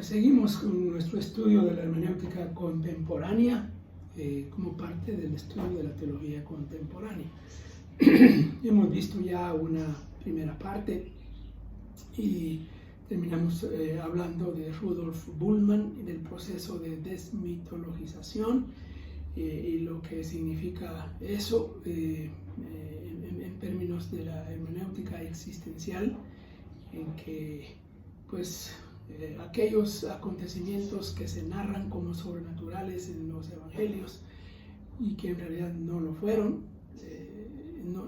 Seguimos con nuestro estudio de la hermenéutica contemporánea como parte del estudio de la teología contemporánea. Hemos visto ya una primera parte y terminamos hablando de Rudolf Bultmann y del proceso de desmitologización y lo que significa eso en términos de la hermenéutica existencial, en que pues aquellos acontecimientos que se narran como sobrenaturales en los evangelios y que en realidad no lo fueron,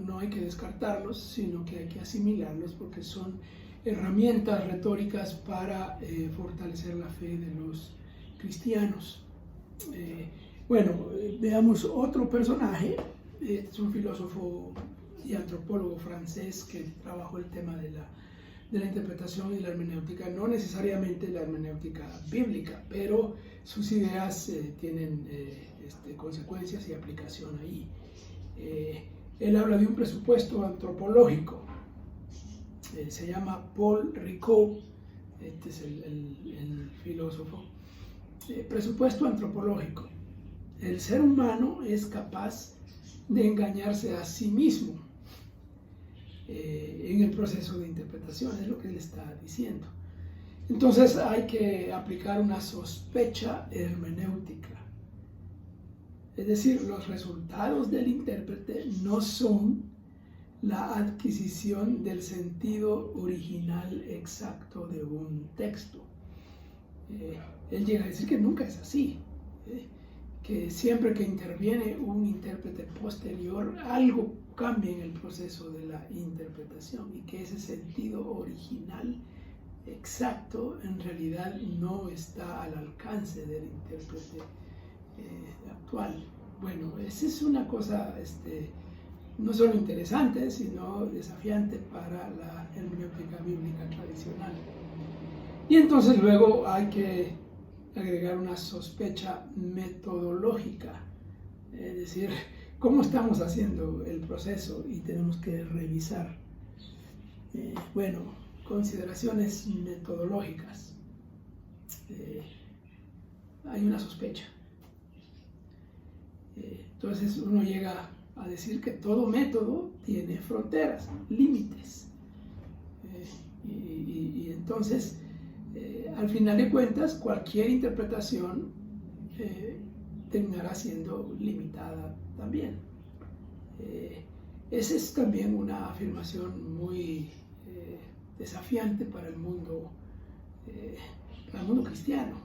no hay que descartarlos, sino que hay que asimilarlos porque son herramientas retóricas para fortalecer la fe de los cristianos. Veamos otro personaje. Es un filósofo y antropólogo francés que trabajó el tema de la interpretación y la hermenéutica, no necesariamente la hermenéutica bíblica, pero sus ideas tienen consecuencias y aplicación ahí. Él habla de un presupuesto antropológico. Se llama Paul Ricoeur, este es el filósofo. Presupuesto antropológico. El ser humano es capaz de engañarse a sí mismo en el proceso de interpretación, es lo que él está diciendo. Entonces hay que aplicar una sospecha hermenéutica. Es decir, los resultados del intérprete no son la adquisición del sentido original exacto de un texto. Él llega a decir que nunca es así, que siempre que interviene un intérprete posterior, algo cambia en el proceso de la interpretación y que ese sentido original exacto en realidad no está al alcance del intérprete actual. Bueno, esa es una cosa no solo interesante, sino desafiante para la hermenéutica bíblica tradicional. Y entonces luego hay que agregar una sospecha metodológica, es decir, cómo estamos haciendo el proceso y tenemos que revisar. Consideraciones metodológicas. Hay una sospecha. Entonces uno llega a decir que todo método tiene fronteras, límites. Y entonces, al final de cuentas, cualquier interpretación terminará siendo limitada también. Esa es también una afirmación muy desafiante para el mundo cristiano,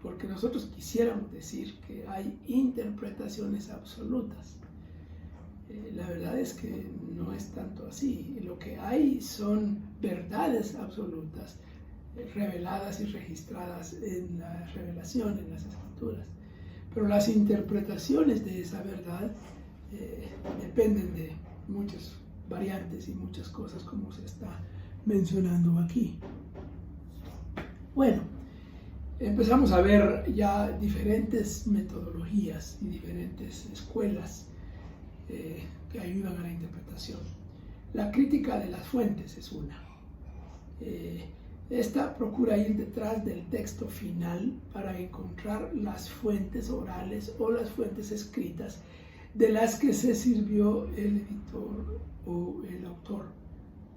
porque nosotros quisiéramos decir que hay interpretaciones absolutas. La verdad es que no es tanto así. Lo que hay son verdades absolutas, reveladas y registradas en la revelación, en las escrituras. Pero las interpretaciones de esa verdad dependen de muchas variantes y muchas cosas, como se está mencionando aquí. Bueno, empezamos a ver ya diferentes metodologías y diferentes escuelas que ayudan a la interpretación. La crítica de las fuentes es una. Esta procura ir detrás del texto final para encontrar las fuentes orales o las fuentes escritas de las que se sirvió el editor o el autor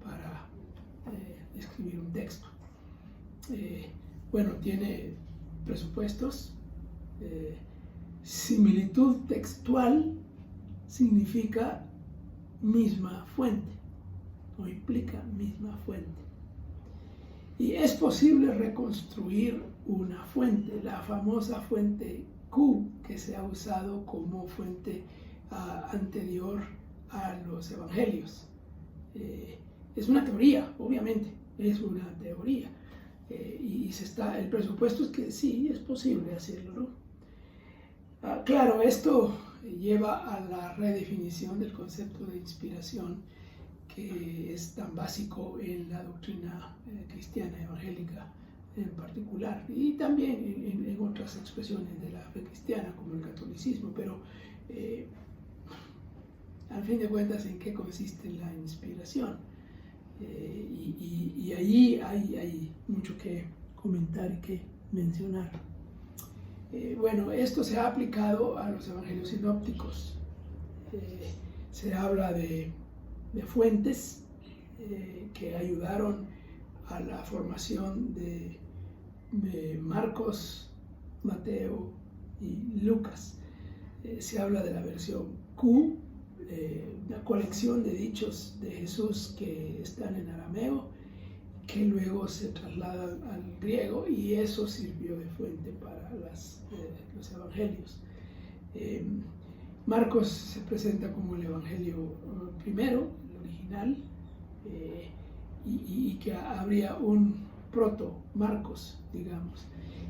para escribir un texto. Tiene presupuestos. Similitud textual significa misma fuente o implica misma fuente. Y es posible reconstruir una fuente, la famosa fuente Q, que se ha usado como fuente anterior a los evangelios. Es una teoría, obviamente, es una teoría. El presupuesto es que sí, es posible hacerlo, ¿no? Claro, esto lleva a la redefinición del concepto de inspiración, que es tan básico en la doctrina cristiana evangélica en particular, y también en otras expresiones de la fe cristiana, como el catolicismo, pero al fin de cuentas, ¿en qué consiste la inspiración? Y ahí hay mucho que comentar y que mencionar. Bueno, esto se ha aplicado a los evangelios sinópticos. Se habla de fuentes que ayudaron a la formación de Marcos, Mateo y Lucas. Se habla de la versión Q, una colección de dichos de Jesús que están en arameo, que luego se trasladan al griego, y eso sirvió de fuente para los evangelios. Marcos se presenta como el evangelio primero, el original, y que habría un proto-Marcos, digamos.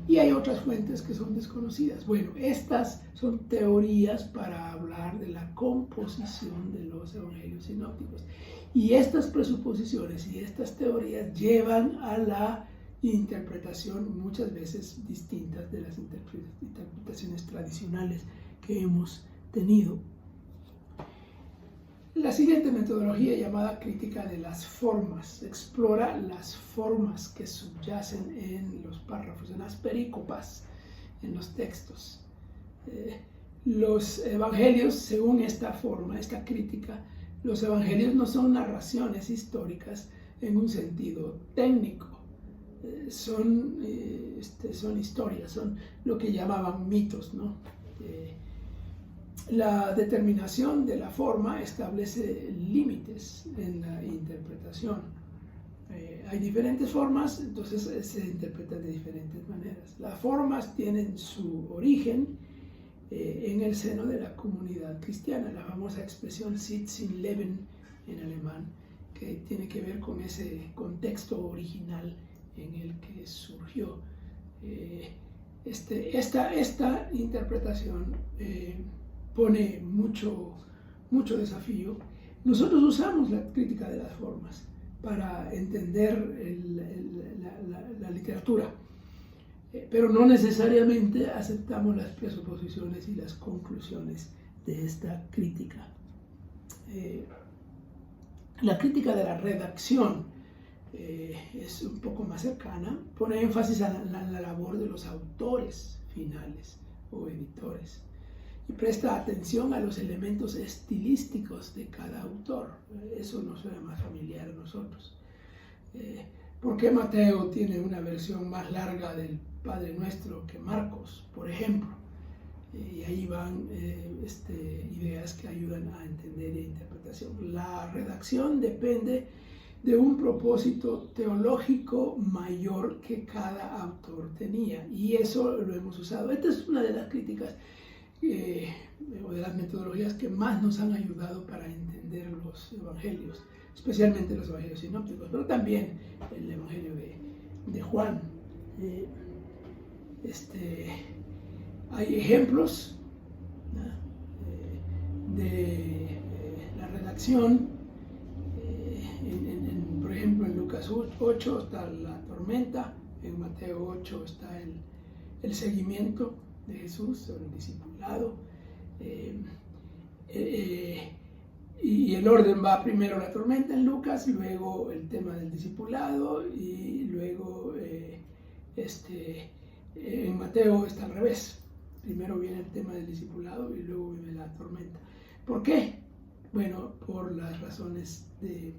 Y hay otras fuentes que son desconocidas. Bueno, estas son teorías para hablar de la composición de los evangelios sinópticos. Y estas presuposiciones y estas teorías llevan a la interpretación muchas veces distintas de las interpretaciones tradicionales que hemos tenido. La siguiente metodología, llamada crítica de las formas, explora las formas que subyacen en los párrafos, en las perícopas, en los textos. Los evangelios, según esta forma, esta crítica, los evangelios no son narraciones históricas en un sentido técnico, son historias, son lo que llamaban mitos, ¿no? La determinación de la forma establece límites en la interpretación. Hay diferentes formas, entonces se interpreta de diferentes maneras. Las formas tienen su origen en el seno de la comunidad cristiana, la famosa expresión Sitzen Leben en alemán, que tiene que ver con ese contexto original en el que surgió. Esta interpretación pone mucho desafío. Nosotros usamos la crítica de las formas para entender la literatura, pero no necesariamente aceptamos las presuposiciones y las conclusiones de esta crítica. La crítica de la redacción es un poco más cercana, pone énfasis en la labor de los autores finales o editores y presta atención a los elementos estilísticos de cada autor. Eso nos suena más familiar a nosotros. ¿Por qué Mateo tiene una versión más larga del Padre Nuestro que Marcos, por ejemplo? Y ahí van ideas que ayudan a entender la interpretación. La redacción depende de un propósito teológico mayor que cada autor tenía, y eso lo hemos usado. Esta es una de las críticas o de las metodologías que más nos han ayudado para entender los evangelios, especialmente los evangelios sinópticos, pero también el evangelio de Juan. Hay ejemplos, ¿no?, de la redacción. Por ejemplo, en Lucas 8 está la tormenta, en Mateo 8 está el seguimiento de Jesús, el discipulado, y el orden va primero la tormenta en Lucas, luego el tema del discipulado, y luego en Mateo está al revés. Primero viene el tema del discipulado y luego viene la tormenta. ¿Por qué? Bueno, por las razones de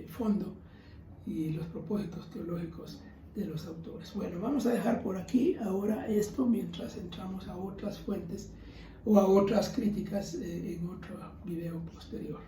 fondo y los propósitos teológicos de los autores. Bueno, vamos a dejar por aquí ahora esto mientras entramos a otras fuentes o a otras críticas en otro video posterior.